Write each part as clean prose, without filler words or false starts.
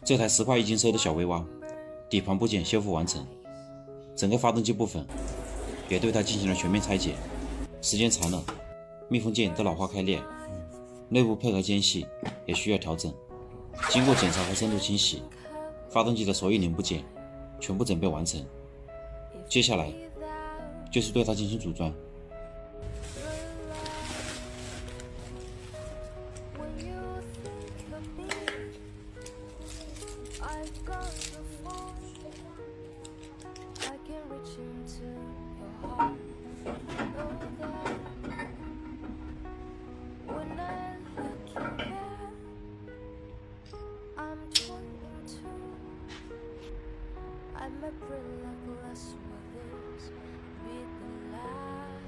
这台10块一斤收的小威蛙，底盘部件修复完成，整个发动机部分也对它进行了全面拆解。时间长了，密封件都老化开裂，内部配合间隙也需要调整。经过检查和深度清洗，发动机的所有零部件全部准备完成。接下来就是对它进行组装。I'm a pretty reckless with this beat the life.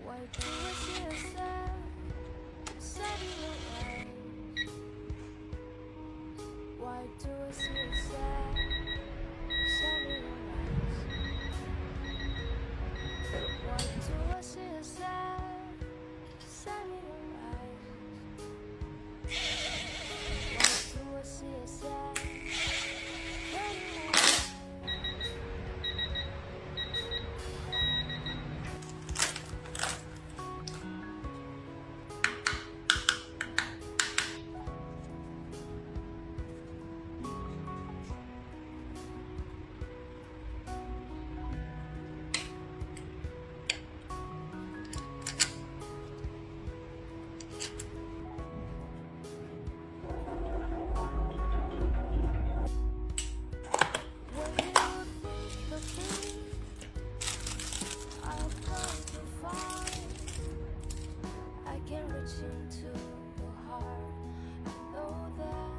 Why do I see a sad away? Why do I see a sad away? Why do I see a sad away? Why do I see a sad into your heart? I know that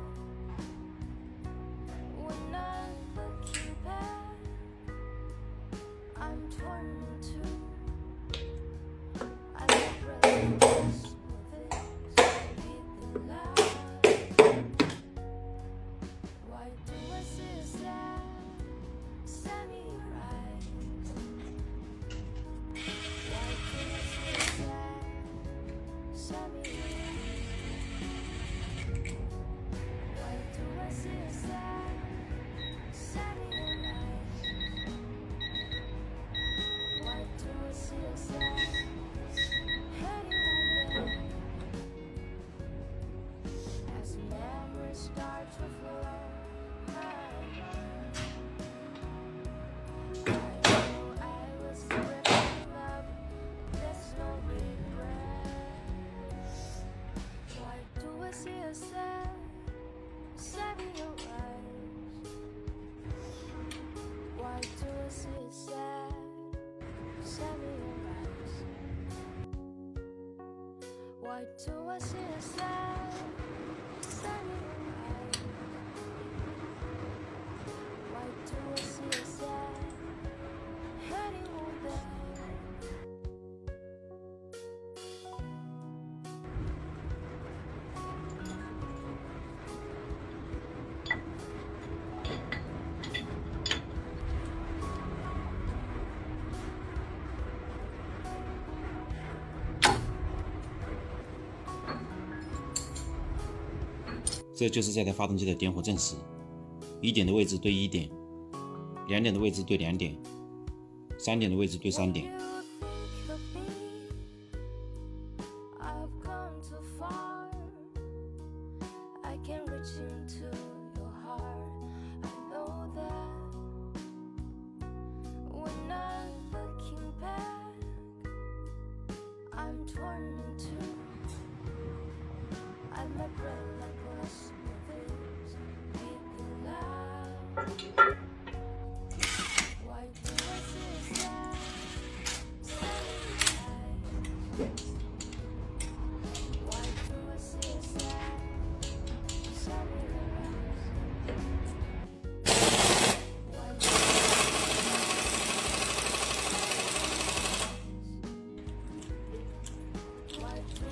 when I'm looking back, I'm torn in two. I regret this with the lie. Why do I see sad in your eyes? Why do I see sad in your eyes? Why do I see sad in your eyes? Why do I see sad anyway? As memories start to flow, I know I was gripping love. There's no regret. Why do I see a sad in your eyes? Why do I see a sad in your eyes? Why do I see a sad in your eyes? Why do I see a sad anyway? 这就是这台发动机的点火正时，1点的位置对1点，2点的位置对2点，3点的位置对3点。I'm torn in two. I'm a reckless with this beat the lie. Why do I see sad eyes? Why do I see sad eyes? Why do Why do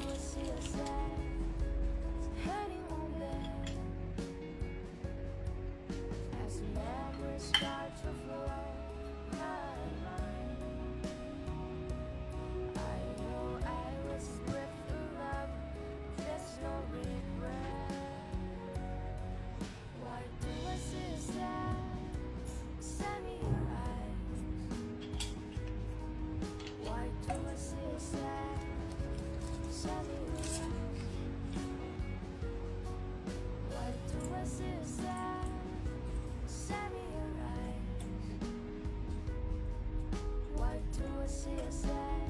What do I see inside? Send me your eyes. What do I see inside?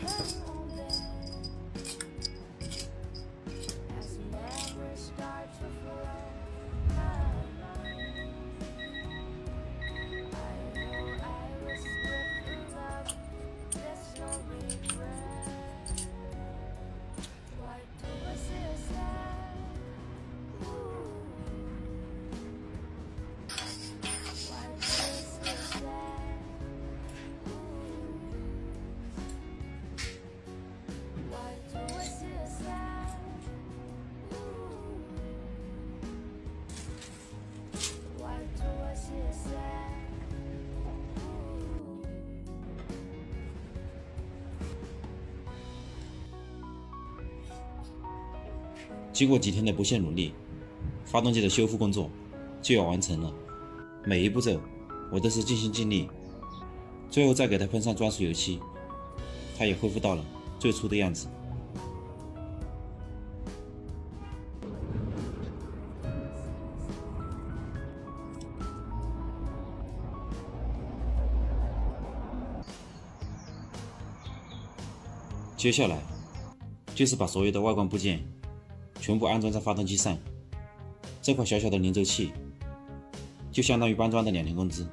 Hang on there. As memories start to flow. I know I was with love. There's no regret. What do I see inside? What do I see inside? What do I see inside? What do I see inside? 经过几天的不懈努力，发动机的修复工作就要完成了。每一步骤我都是尽心尽力，最后再给它喷上专属油漆，它也恢复到了最初的样子。接下来就是把所有的外观部件全部安装在发动机上，这块小小的零轴器就相当于搬砖的2天工资。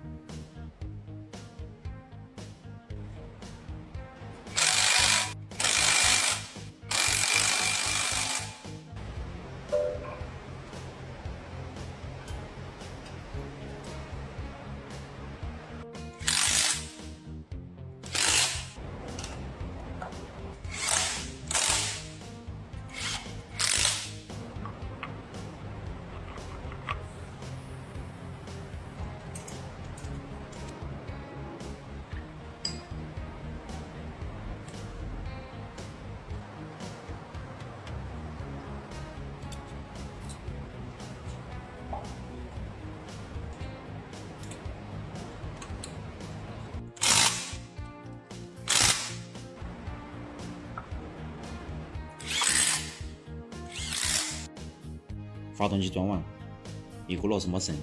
发动机装完，一个螺丝没剩。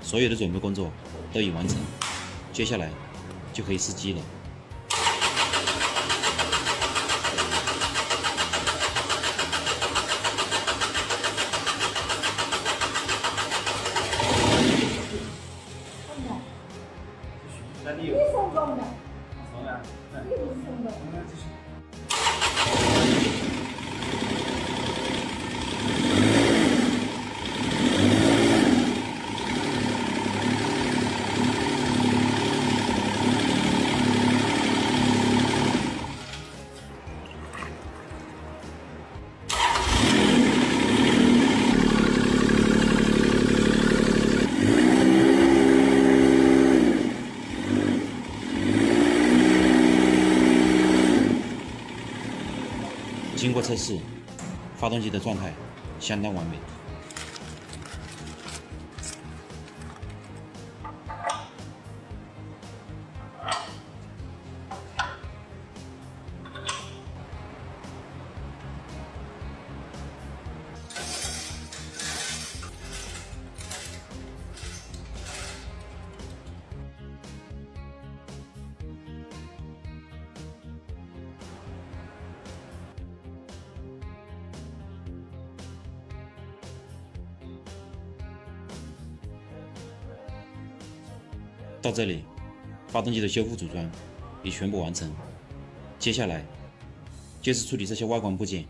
所有的准备工作都已完成，接下来就可以试机了。经过测试，发动机的状态相当完美。到这里，发动机的修复组装已全部完成，接下来就是处理这些外观部件。